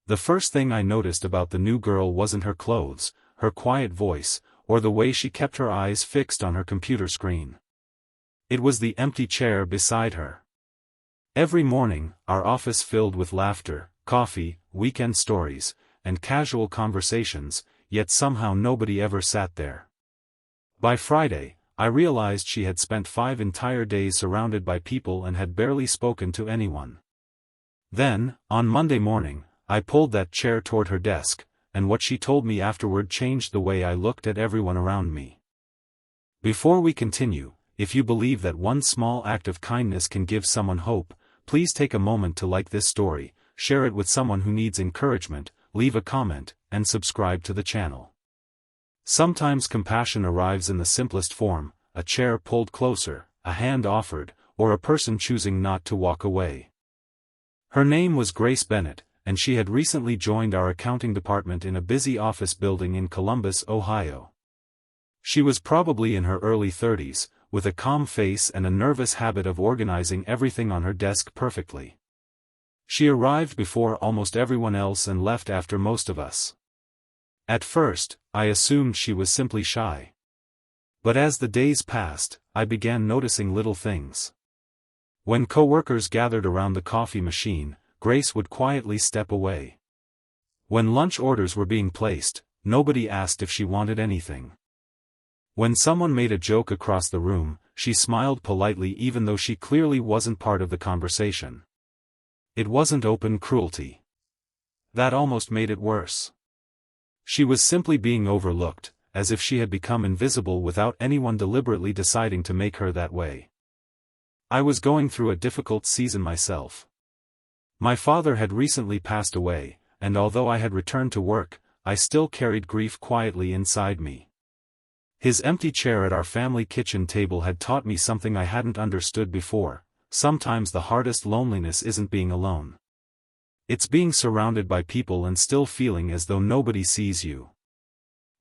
The first thing I noticed about the new girl wasn't her clothes, her quiet voice, or the way she kept her eyes fixed on her computer screen. It was the empty chair beside her. Every morning, our office filled with laughter, coffee, weekend stories, and casual conversations, yet somehow nobody ever sat there. By Friday, I realized she had spent 5 entire days surrounded by people and had barely spoken to anyone. Then, on Monday morning, I pulled that chair toward her desk, and what she told me afterward changed the way I looked at everyone around me. Before we continue, if you believe that one small act of kindness can give someone hope, please take a moment to like this story, share it with someone who needs encouragement, leave a comment, and subscribe to the channel. Sometimes compassion arrives in the simplest form: a chair pulled closer, a hand offered, or a person choosing not to walk away. Her name was Grace Bennett, and she had recently joined our accounting department in a busy office building in Columbus, Ohio. She was probably in her early 30s, with a calm face and a nervous habit of organizing everything on her desk perfectly. She arrived before almost everyone else and left after most of us. At first, I assumed she was simply shy. But as the days passed, I began noticing little things. When coworkers gathered around the coffee machine, Grace would quietly step away. When lunch orders were being placed, nobody asked if she wanted anything. When someone made a joke across the room, she smiled politely even though she clearly wasn't part of the conversation. It wasn't open cruelty. That almost made it worse. She was simply being overlooked, as if she had become invisible without anyone deliberately deciding to make her that way. I was going through a difficult season myself. My father had recently passed away, and although I had returned to work, I still carried grief quietly inside me. His empty chair at our family kitchen table had taught me something I hadn't understood before: sometimes the hardest loneliness isn't being alone. It's being surrounded by people and still feeling as though nobody sees you.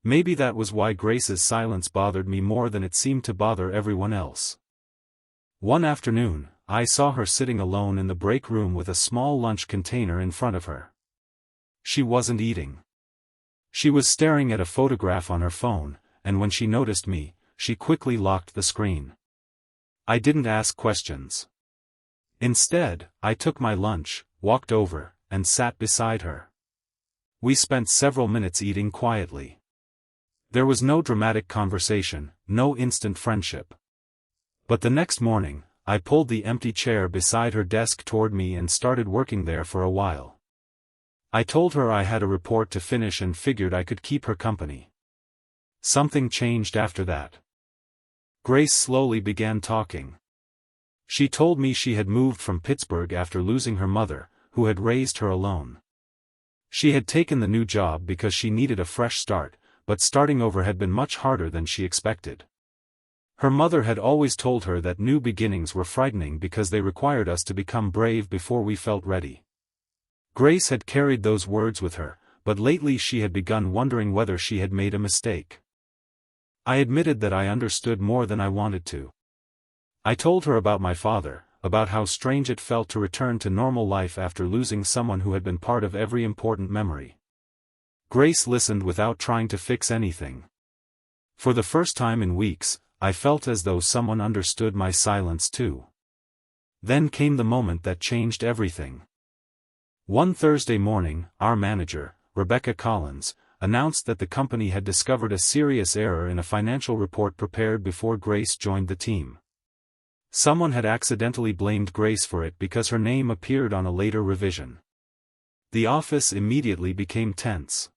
Maybe that was why Grace's silence bothered me more than it seemed to bother everyone else. One afternoon, I saw her sitting alone in the break room with a small lunch container in front of her. She wasn't eating. She was staring at a photograph on her phone, and when she noticed me, she quickly locked the screen. I didn't ask questions. Instead, I took my lunch, walked over, and sat beside her. We spent several minutes eating quietly. There was no dramatic conversation, no instant friendship. But the next morning, I pulled the empty chair beside her desk toward me and started working there for a while. I told her I had a report to finish and figured I could keep her company. Something changed after that. Grace slowly began talking. She told me she had moved from Pittsburgh after losing her mother, who had raised her alone. She had taken the new job because she needed a fresh start, but starting over had been much harder than she expected. Her mother had always told her that new beginnings were frightening because they required us to become brave before we felt ready. Grace had carried those words with her, but lately she had begun wondering whether she had made a mistake. I admitted that I understood more than I wanted to. I told her about my father, about how strange it felt to return to normal life after losing someone who had been part of every important memory. Grace listened without trying to fix anything. For the first time in weeks, I felt as though someone understood my silence too. Then came the moment that changed everything. One Thursday morning, our manager, Rebecca Collins, announced that the company had discovered a serious error in a financial report prepared before Grace joined the team. Someone had accidentally blamed Grace for it because her name appeared on a later revision. The office immediately became tense.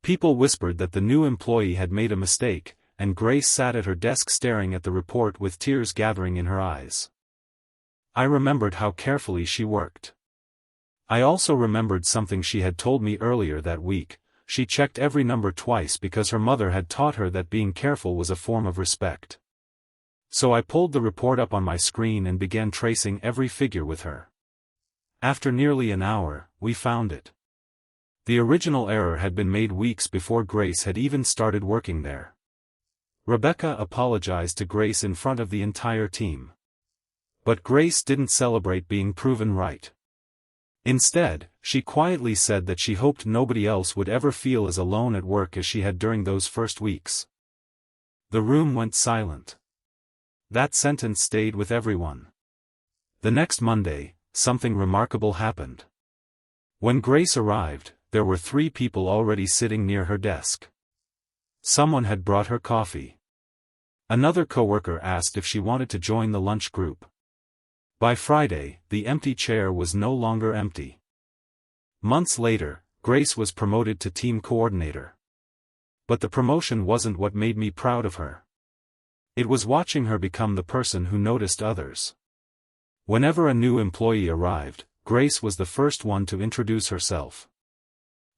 People whispered that the new employee had made a mistake, and Grace sat at her desk staring at the report with tears gathering in her eyes. I remembered how carefully she worked. I also remembered something she had told me earlier that week: she checked every number twice because her mother had taught her that being careful was a form of respect. So I pulled the report up on my screen and began tracing every figure with her. After nearly an hour, we found it. The original error had been made weeks before Grace had even started working there. Rebecca apologized to Grace in front of the entire team. But Grace didn't celebrate being proven right. Instead, she quietly said that she hoped nobody else would ever feel as alone at work as she had during those first weeks. The room went silent. That sentence stayed with everyone. The next Monday, something remarkable happened. When Grace arrived, there were 3 people already sitting near her desk. Someone had brought her coffee. Another coworker asked if she wanted to join the lunch group. By Friday, the empty chair was no longer empty. Months later, Grace was promoted to team coordinator. But the promotion wasn't what made me proud of her. It was watching her become the person who noticed others. Whenever a new employee arrived, Grace was the first one to introduce herself.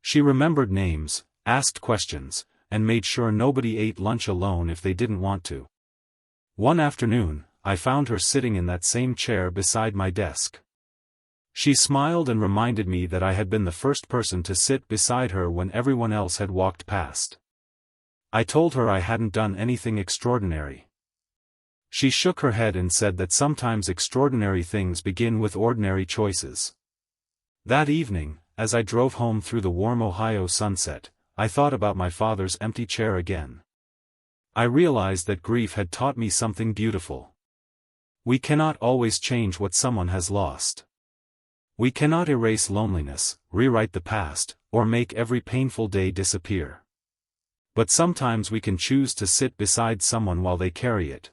She remembered names, asked questions, and made sure nobody ate lunch alone if they didn't want to. One afternoon, I found her sitting in that same chair beside my desk. She smiled and reminded me that I had been the first person to sit beside her when everyone else had walked past. I told her I hadn't done anything extraordinary. She shook her head and said that sometimes extraordinary things begin with ordinary choices. That evening, as I drove home through the warm Ohio sunset, I thought about my father's empty chair again. I realized that grief had taught me something beautiful. We cannot always change what someone has lost. We cannot erase loneliness, rewrite the past, or make every painful day disappear. But sometimes we can choose to sit beside someone while they carry it.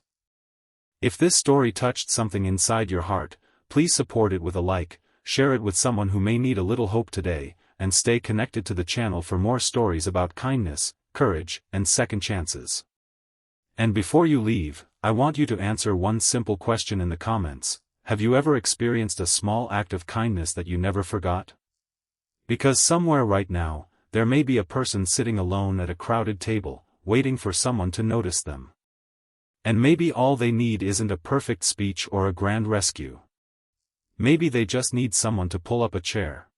If this story touched something inside your heart, please support it with a like, share it with someone who may need a little hope today, and stay connected to the channel for more stories about kindness, courage, and second chances. And before you leave, I want you to answer one simple question in the comments. Have you ever experienced a small act of kindness that you never forgot? Because somewhere right now, there may be a person sitting alone at a crowded table, waiting for someone to notice them. And maybe all they need isn't a perfect speech or a grand rescue. Maybe they just need someone to pull up a chair.